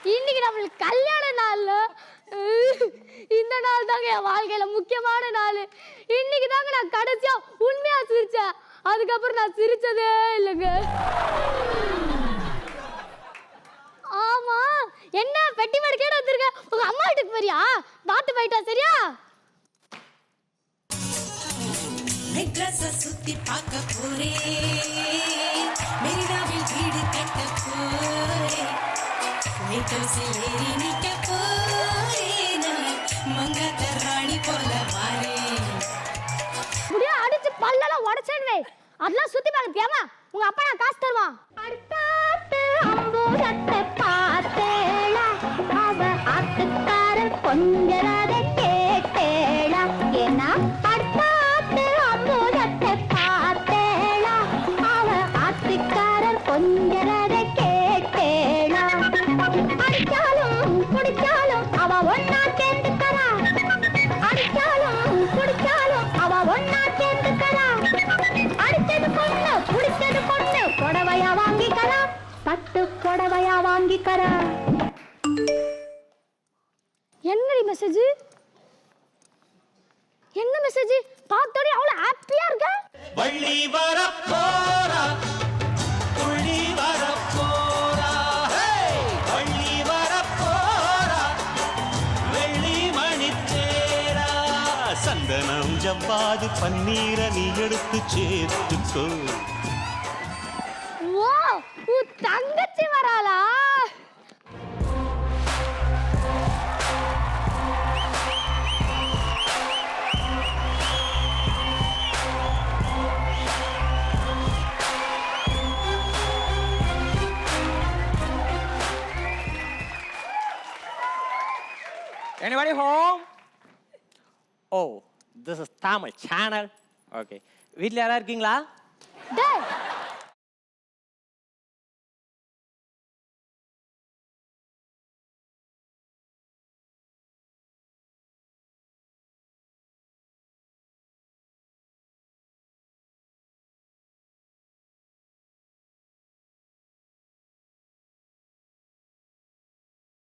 இன்னைக்கு நம்மளுக்கு கல்யாண நாள்ல இந்த நாள் தாங்க என் வாழ்க்கையில முக்கியமான நாள். இன்னைக்கு தாங்க நான் கடைசியா உண்மையா சிரிச்சேன். அதுக்கப்புறம் நான் சிரிச்சதே இல்லைங்க. ஆமா, என்ன பெட்டி மடிக்கேட வந்திருக்க? உங்க அம்மா வீட்டுக்கு போறியா? பாத்து போயிட்டா சரியா? மெட்ராஸ சுத்தி பார்க்க போறேன், மெரினாவில் வீடு கட்ட போறேன், லைட் ஹவுஸில் ஏறி நிக்க போறேன், மங்காத்த ராணி போல வாரேன். முடியா அடிச்சு பல்லெல்லாம் உடைச்சேன்னு அதெல்லாம் சுத்தி பார்க்க தேவை. உங்க அப்பா நான் காசு தருவான். அடுத்தாத்து அம்பூரத்தை பார்த்தேளா, அவ ஆத்துக்காரர் கொஞ்சரத கேட்டேளா. ஏன்னா அடுத்தாத்து அம்பூரத்தை பார்த்தேளா, அவ ஆத்துக்காரர் கொஞ்சரத கேட்டேளா. அடிச்சாலும் குடிச்சாலும் அவ ஒன்னா சேர்ந்துக்கறா, அடிச்சாலும் குடிச்சாலும் அவ ஒன்னா சேர்ந்துக்கறா. அடிச்சது பொண்ணு குடிச்சது பொண்ணு, புடவையா வாங்கிக்கறா, பட்டு புடவையா வாங்கிக்கறா. என்னடி மெசேஜ்? என்ன மெசேஜ்? பார்த்தோடி அவ்வளவு ஹாப்பியா இருக்க. வள்ளி வரப்போரா, துள்ளி வரப்போரா, வள்ளி வரப்போரா, வெள்ளி மணித்தேரா, சந்தனம் ஜம்பாது பன்னீர நீ எடுத்து சேர்த்துக்கோ. ஓ, உன் தங்கச்சி வராளா? Anybody home? Oh, this is Tamil channel. Okay. வீட்ல யாரா இருக்கீங்களா? டேய்